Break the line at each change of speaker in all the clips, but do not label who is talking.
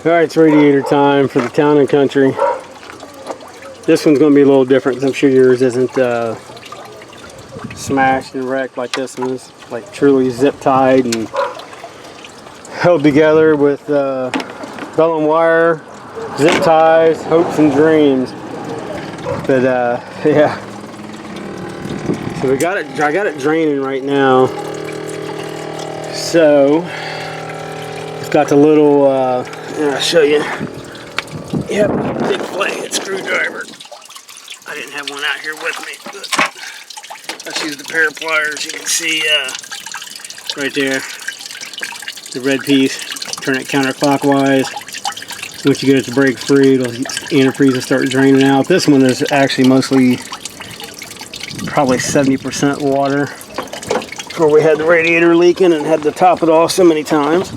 Alright, it's radiator time for the Town and Country. This one's going to be a little different because I'm sure yours isn't smashed and wrecked like this one is. Like truly zip tied and held together with bell and wire, zip ties, hopes and dreams. But yeah. So I got it draining right now. So it's got the little I'll show you. Yep, big flathead screwdriver. I didn't have one out here with me, but let's use the pair of pliers. You can see right there, the red piece. Turn it counterclockwise. Once you get it to break free, it'll antifreeze and start draining out. This one is actually mostly probably 70% water. Where we had the radiator leaking and had to top it off so many times.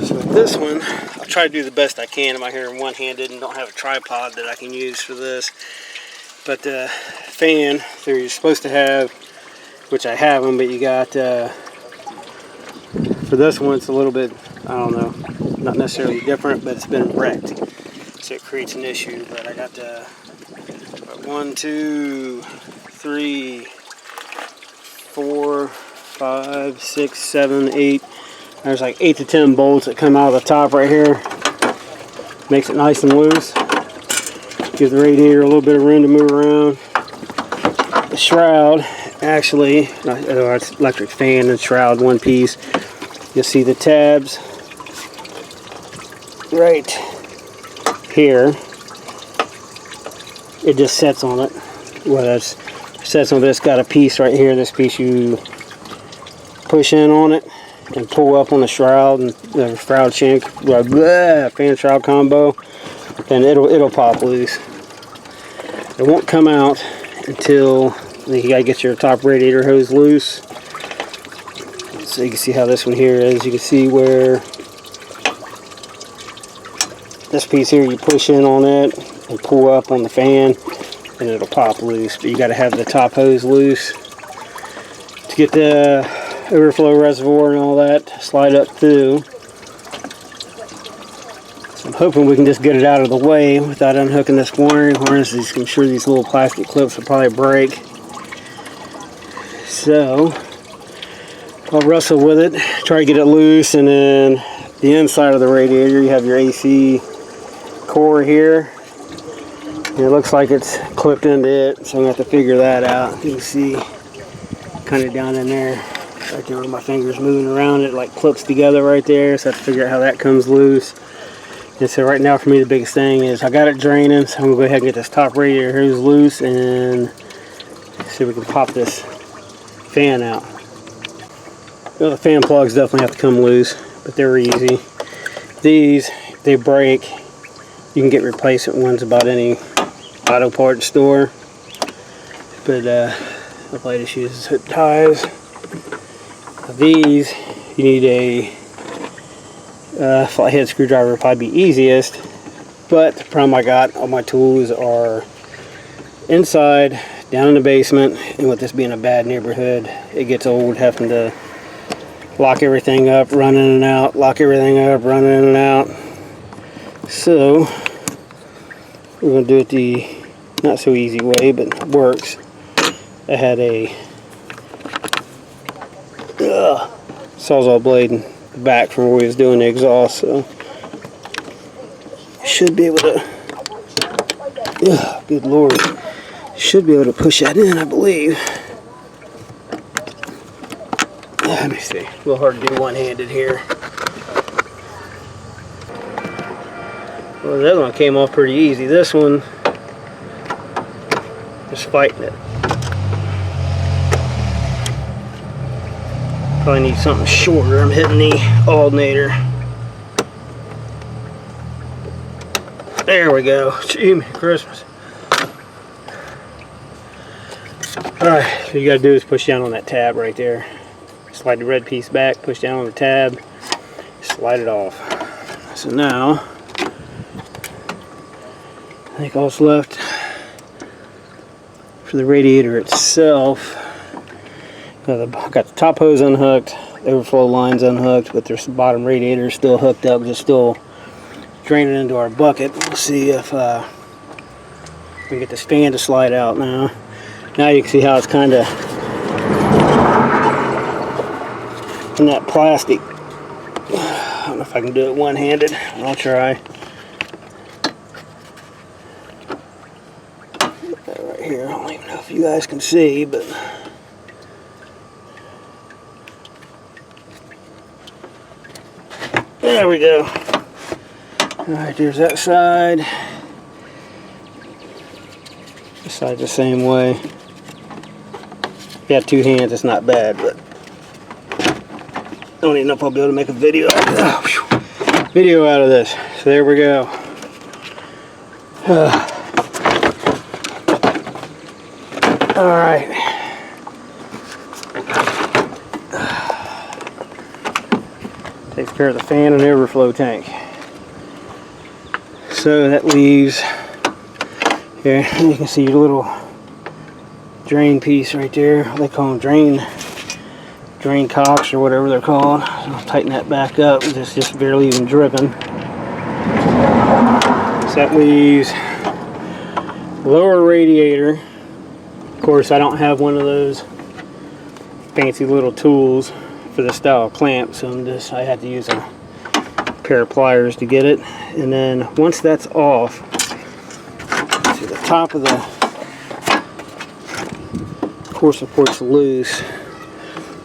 So with this one, I'll try to do the best I can. I'm out here one-handed and don't have a tripod that I can use for this. But the fan, so you're supposed to have, which I have them, but you got, for this one, it's a little bit, I don't know, not necessarily different, but it's been wrecked. So it creates an issue. But I got the 1, 2, 3, 4, 5, 6, 7, 8. There's like 8 to 10 bolts that come out of the top right here. Makes it nice and loose. Gives the radiator a little bit of room to move around. The shroud, actually, it's electric fan and shroud, one piece. You'll see the tabs right here. It just sets on it. Well, that's sets on this. Got a piece right here. This piece you push in on it and pull up on the shroud and the shroud shank, fan shroud combo, and it'll pop loose. It won't come out until you gotta get your top radiator hose loose. So you can see how this one here is. You can see where this piece here, you push in on it and pull up on the fan and it'll pop loose. But you got to have the top hose loose to get the overflow reservoir and all that slide up through. So I'm hoping we can just get it out of the way without unhooking this wiring harness. I'm sure these little plastic clips will probably break. So I'll wrestle with it, try to get it loose, and then the inside of the radiator, you have your AC core here. And it looks like it's clipped into it, so I'm going to have to figure that out. You can see kind of down in there, right there where my finger's moving around, it like clips together right there, so I have to figure out how that comes loose. And so right now for me the biggest thing is I got it draining, so I'm going to go ahead and get this top radiator hose loose and see if we can pop this fan out. Well, the fan plugs definitely have to come loose, but they're easy. These, they break. You can get replacement ones about any auto parts store, but the latest uses hook ties. These, you need a flathead screwdriver would probably be easiest, but the problem I got, all my tools are inside, down in the basement, and with this being a bad neighborhood, it gets old having to lock everything up, run in and out, lock everything up, run in and out. So we're going to do it the not so easy way, but it works. I had a Sawzall blade in the back from where we was doing the exhaust, so should be able to, good lord, should be able to push that in, I believe. Let me see, a little hard to do one-handed here. Well, the other one came off pretty easy. This one, just fighting it. Probably need something shorter. I'm hitting the alternator. There we go. Gee, Christmas. Alright, so you gotta do is push down on that tab right there. Slide the red piece back, push down on the tab, slide it off. So now, I think all that's left for the radiator itself. I've got the top hose unhooked, overflow line's unhooked, but their bottom radiator is still hooked up, just still draining into our bucket. We'll see if we can get this fan to slide out now. Now you can see how it's kind of in that plastic. I don't know if I can do it one-handed. I'll try. Right here, I don't even know if you guys can see, but there we go. Alright, there's that side. This side's the same way. If you have two hands, it's not bad, but I don't even know if I'll be able to make a video out of this. So there we go. Alright. Takes care of the fan and overflow tank. So that leaves here, you can see your little drain piece right there. They call them drain cocks or whatever they're called. So I'll tighten that back up. It's just barely even dripping. So that leaves lower radiator. Of course, I don't have one of those fancy little tools for this style of clamp, so I had to use a pair of pliers to get it. And then once that's off, see the top of the core support's loose.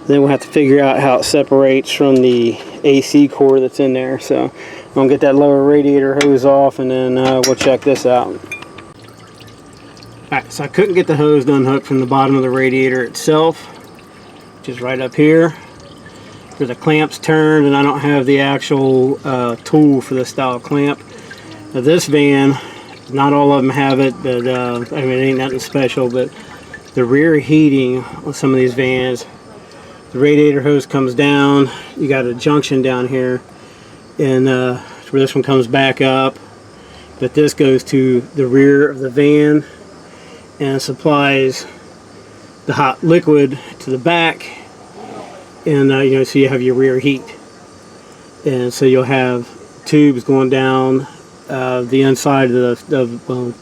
Then we'll have to figure out how it separates from the AC core that's in there. So I'm gonna get that lower radiator hose off, and then we'll check this out. Alright, so I couldn't get the hose unhooked from the bottom of the radiator itself, which is right up here, where the clamp's turned, and I don't have the actual tool for this style of clamp. Now this van, not all of them have it, but I mean, it ain't nothing special, but the rear heating on some of these vans, the radiator hose comes down, you got a junction down here, and where this one comes back up, but this goes to the rear of the van and supplies the hot liquid to the back, and you know, so you have your rear heat, and so you'll have tubes going down the inside of the well,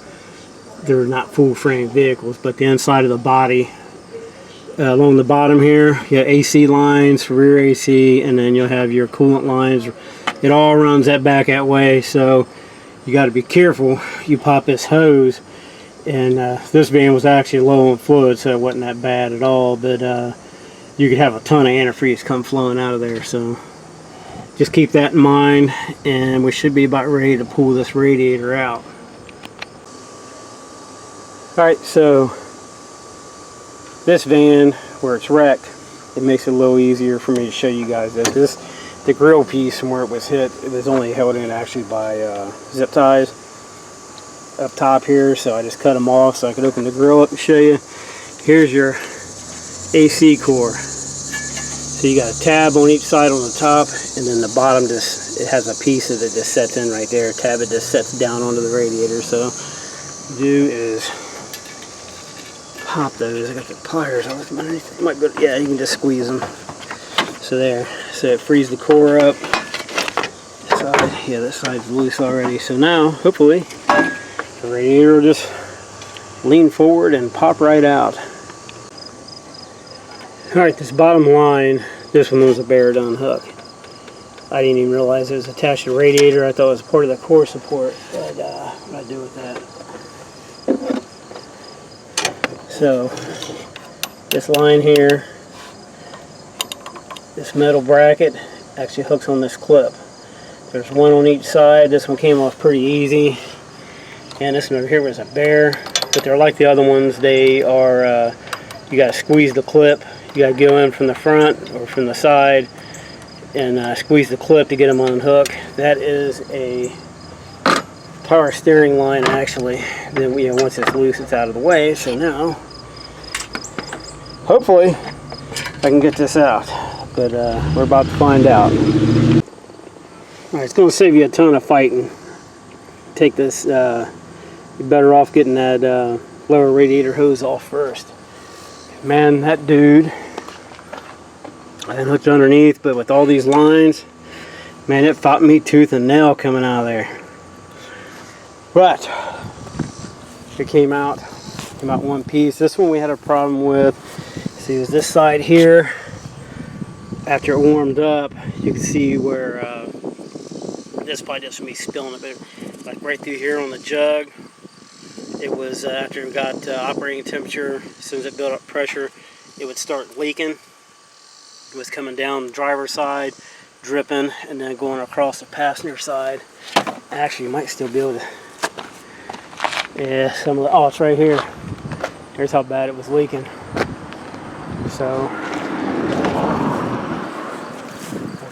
they're not full frame vehicles, but the inside of the body. Along the bottom here, you have AC lines, rear AC, and then you'll have your coolant lines. It all runs that back that way, so you got to be careful. You pop this hose, and this van was actually low on fluid, so it wasn't that bad at all, but you could have a ton of antifreeze come flowing out of there, so just keep that in mind, and we should be about ready to pull this radiator out. Alright, so this van, where it's wrecked, it makes it a little easier for me to show you guys this. The grill piece from where it was hit, it was only held in actually by zip ties up top here, so I just cut them off so I could open the grill up and show you. Here's your AC core. So you got a tab on each side on the top, and then the bottom just, it has a piece that just sets in right there. Tab, it just sets down onto the radiator. So what you do is pop those. I got the pliers on them underneath. Might go, yeah, you can just squeeze them. So there. So it frees the core up. Side, yeah, this side's loose already. So now, hopefully, the radiator will just lean forward and pop right out. Alright, this bottom line, this one was a bare to unhook. I didn't even realize it was attached to the radiator. I thought it was part of the core support. But what do I do with that? So, this line here, this metal bracket actually hooks on this clip. There's one on each side. This one came off pretty easy. And this one over here was a bare. But they're like the other ones. They are, you got to squeeze the clip. You got to go in from the front or from the side and squeeze the clip to get them unhooked. That is a power steering line, actually. Then, you know, once it's loose, it's out of the way. So now, hopefully, I can get this out. But we're about to find out. Alright, it's going to save you a ton of fighting. Take this, you're better off getting that lower radiator hose off first. Man, that dude, and hooked underneath, but with all these lines, man, it fought me tooth and nail coming out of there. But it came out one piece. This one we had a problem with. See, it was this side here. After it warmed up, you can see where this probably just me spilling a bit, like right through here on the jug. It was after it got operating temperature. As soon as it built up pressure, it would start leaking. It was coming down the driver's side, dripping, and then going across the passenger side. Actually, you might still be able to. Yeah, some of the, oh, it's right here. Here's how bad it was leaking. So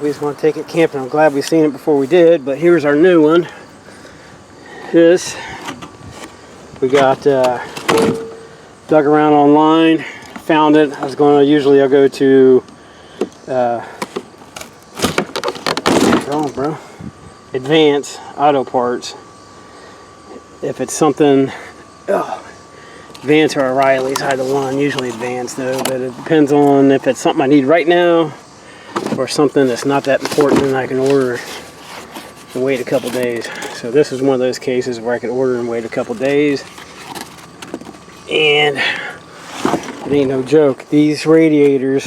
we just want to take it camping. I'm glad we seen it before we did, but here's our new one. This we got dug around online, found it. I was going to, usually I'll go to oh, bro, Advance Auto Parts. If it's something, Advance or O'Reilly's, either one. Usually Advance though, but it depends on if it's something I need right now or something that's not that important and I can order and wait a couple days. So this is one of those cases where I could order and wait a couple days. And it ain't no joke. These radiators,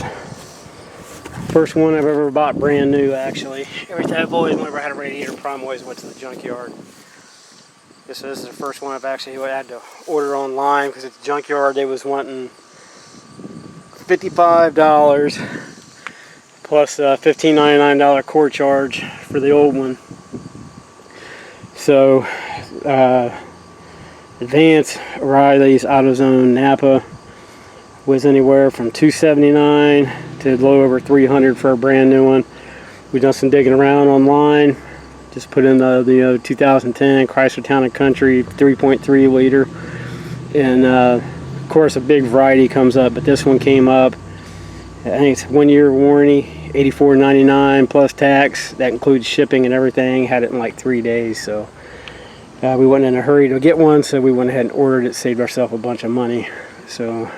first one I've ever bought brand new actually. Every time whenever I had a radiator problem, I always went to the junkyard. This is the first one I've actually had to order online because at the junkyard they was wanting $55 plus a $15.99 core charge for the old one. So Advance, O'Reilly's, AutoZone, Napa was anywhere from $279 to a little over $300 for a brand new one. We've done some digging around online. Just put in the 2010 Chrysler Town and Country 3.3 liter, and of course a big variety comes up, but this one came up. I think it's 1 year warranty, $84.99 plus tax. That includes shipping and everything. Had it in like 3 days, so we wasn't in a hurry to get one, so we went ahead and ordered it. Saved ourselves a bunch of money. So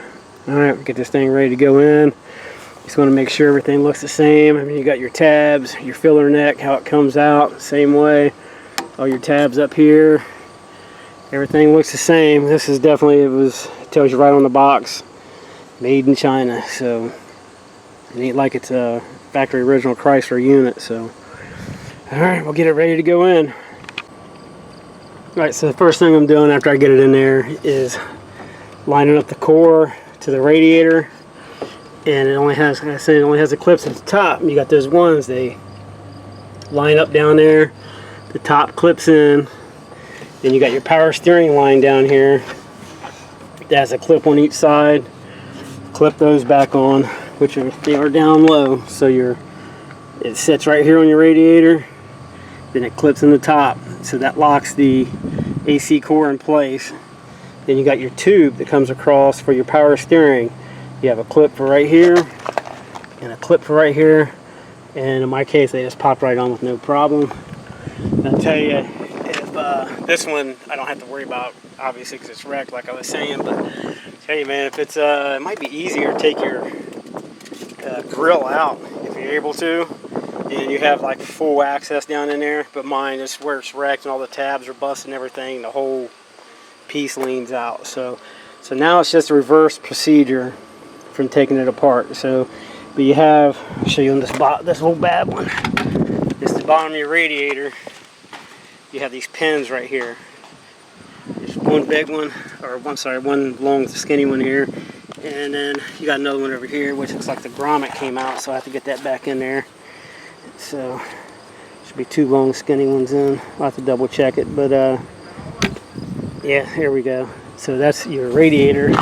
all right, we'll get this thing ready to go in. Just want to make sure everything looks the same. I mean, you got your tabs, your filler neck, how it comes out, same way. All your tabs up here. Everything looks the same. This is definitely, it tells you right on the box, made in China. So it ain't like it's a factory original Chrysler unit. So, all right, we'll get it ready to go in. All right, so the first thing I'm doing after I get it in there is lining up the core to the radiator. And it only has, like I said, it only has the clips at the top. You got those ones, they line up down there. The top clips in. Then you got your power steering line down here. That has a clip on each side. Clip those back on, which they are down low. So it sits right here on your radiator. Then it clips in the top. So that locks the AC core in place. Then you got your tube that comes across for your power steering. You have a clip for right here and a clip for right here, and in my case they just popped right on with no problem. And I'll tell you, if this one I don't have to worry about, obviously, because it's wrecked like I was saying, but I'll tell you, man, if it's it might be easier to take your grill out if you're able to, and you have like full access down in there. But mine is where it's wrecked and all the tabs are busting and everything, the whole piece leans out. So now it's just a reverse procedure from taking it apart. So, but you have, I'll show you on this old bad one. It's the bottom of your radiator. You have these pins right here. There's one big one, or one long skinny one here, and then you got another one over here, which looks like the grommet came out, so I have to get that back in there. So should be two long skinny ones in. I'll have to double check it, but yeah, here we go. So that's your radiator.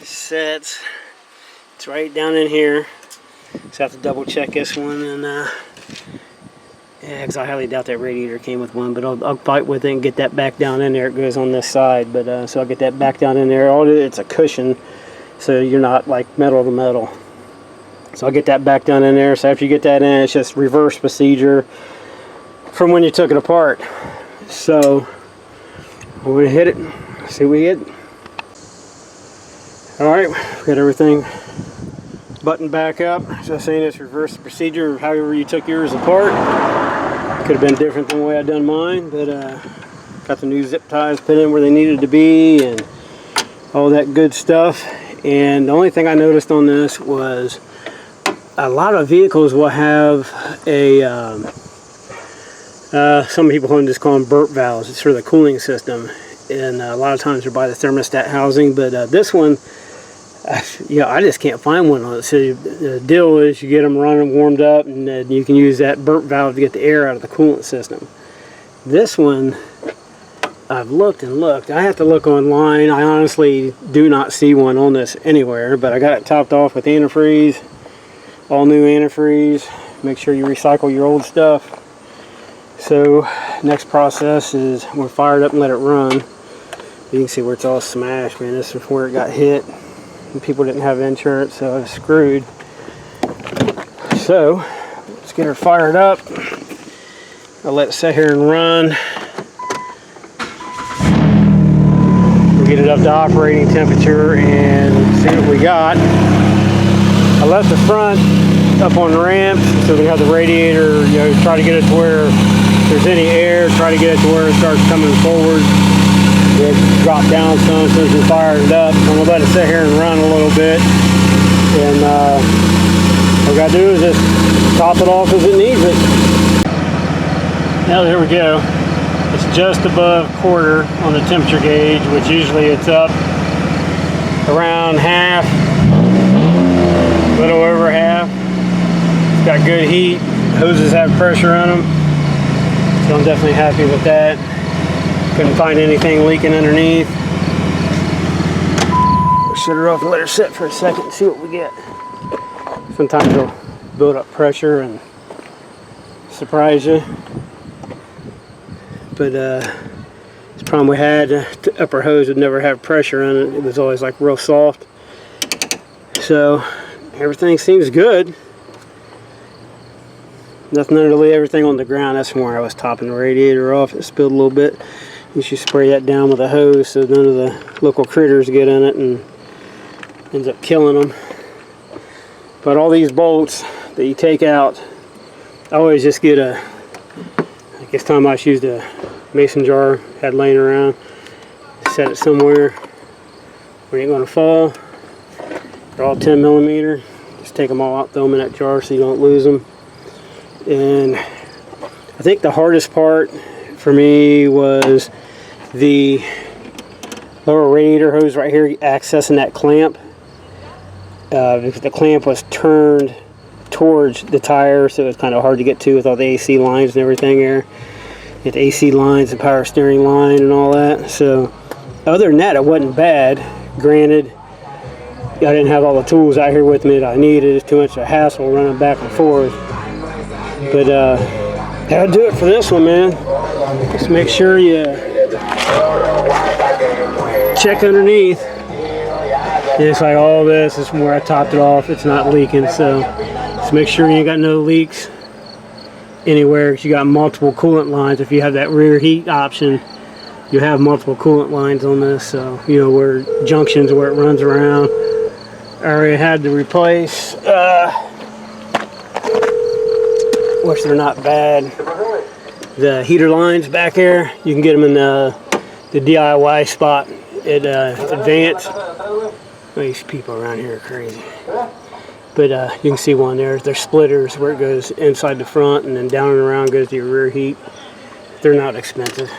Sets. It's right down in here. So I have to double check this one, and yeah, because I highly doubt that radiator came with one, but I'll fight with it and get that back down in there. It goes on this side, but so I'll get that back down in there. It's a cushion, so you're not like metal to metal. So I'll get that back down in there. So after you get that in, it's just reverse procedure from when you took it apart. So we're gonna hit it, see what we get. All right, we got everything button back up. As I was saying, it's reverse the procedure of however you took yours apart. Could have been different than the way I done mine, but got the new zip ties put in where they needed to be and all that good stuff. And the only thing I noticed on this was a lot of vehicles will have a some people just call them burp valves. It's for the cooling system, and a lot of times they're by the thermostat housing, but this one, I just can't find one on it. So the deal is you get them running warmed up, and then you can use that burp valve to get the air out of the coolant system. This one, I've looked and looked. I have to look online. I honestly do not see one on this anywhere, but I got it topped off with antifreeze, all new antifreeze. Make sure you recycle your old stuff. So next process is we'll fire it up and let it run. You can see where it's all smashed, man. This is where it got hit. And people didn't have insurance, so I was screwed. So let's get her fired up. I'll let it sit here and run. We'll get it up to operating temperature and see what we got. I left the front up on the ramps, so we have the radiator, try to get it to where if there's any air, try to get it to where it starts coming forward. It drop down some as soon as we fire it up. I'm going to let it sit here and run a little bit. And what we got to do is just top it off as it needs it. Now there we go. It's just above quarter on the temperature gauge, which usually it's up around half, a little over half. It's got good heat. Hoses have pressure on them. So I'm definitely happy with that. Couldn't find anything leaking underneath. We'll shut her off and let her sit for a second and see what we get. Sometimes it'll build up pressure and surprise you. But the problem we had, the upper hose would never have pressure on it. It was always like real soft. So everything seems good. Nothing under the lid, everything on the ground. That's where I was topping the radiator off. It spilled a little bit. You should spray that down with a hose so none of the local critters get in it and ends up killing them. But all these bolts that you take out, I always just get I guess time I just used a mason jar had laying around, set it somewhere where it ain't gonna fall. They're all 10 millimeter. Just take them all out, throw them in that jar so you don't lose them. And I think the hardest part for me was the lower radiator hose right here accessing that clamp, because the clamp was turned towards the tire, so it's kind of hard to get to with all the AC lines and everything there. You get the AC lines, the power steering line and all that. So other than that, it wasn't bad. Granted, I didn't have all the tools out here with me that I needed. It's too much of a hassle running back and forth. But that'll do it for this one, man. Just make sure you check underneath. And it's like all this is where I topped it off. It's not leaking, so just make sure you ain't got no leaks anywhere, because you got multiple coolant lines. If you have that rear heat option, you have multiple coolant lines on this, so where junctions where it runs around. I already had to replace, which they're not bad, the heater lines back there. You can get them in the DIY spot at Advance. These people around here are crazy. But you can see one there. They're splitters where it goes inside the front and then down and around goes to your rear heat. They're not expensive.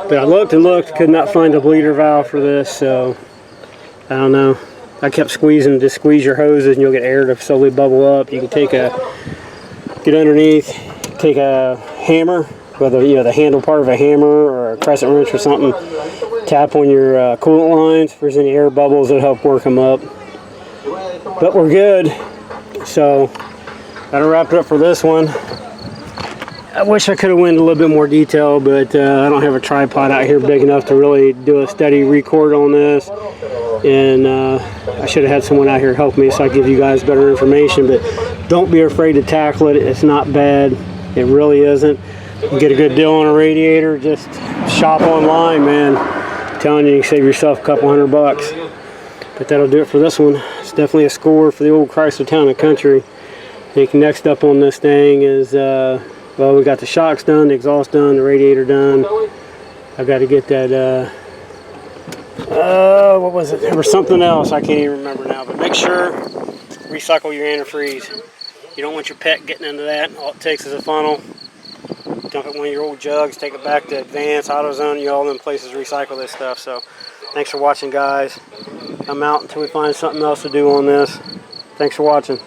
But I looked and looked, could not find a bleeder valve for this, so I don't know. I kept squeezing, just squeeze your hoses and you'll get air to slowly bubble up. You can get underneath, take a hammer, whether the handle part of a hammer or a crescent wrench or something, tap on your coolant lines. If there's any air bubbles, it'll help work them up. But we're good. So that'll wrap it up for this one. I wish I could have went into a little bit more detail, but I don't have a tripod out here big enough to really do a steady record on this. And I should have had someone out here help me so I give you guys better information. But don't be afraid to tackle it. It's not bad. It really isn't. You get a good deal on a radiator, just shop online, man. I'm telling you, you can save yourself a couple $100. But that'll do it for this one. It's definitely a score for the old Chrysler Town and Country. I think next up on this thing is, well, we got the shocks done, the exhaust done, the radiator done. I've got to get that, what was it? There was something else, I can't even remember now. But make sure recycle your antifreeze. You don't want your pet getting into that. All it takes is a funnel. Dump it in one of your old jugs, take it back to Advance, AutoZone, all them places recycle this stuff. So thanks for watching, guys. I'm out until we find something else to do on this. Thanks for watching.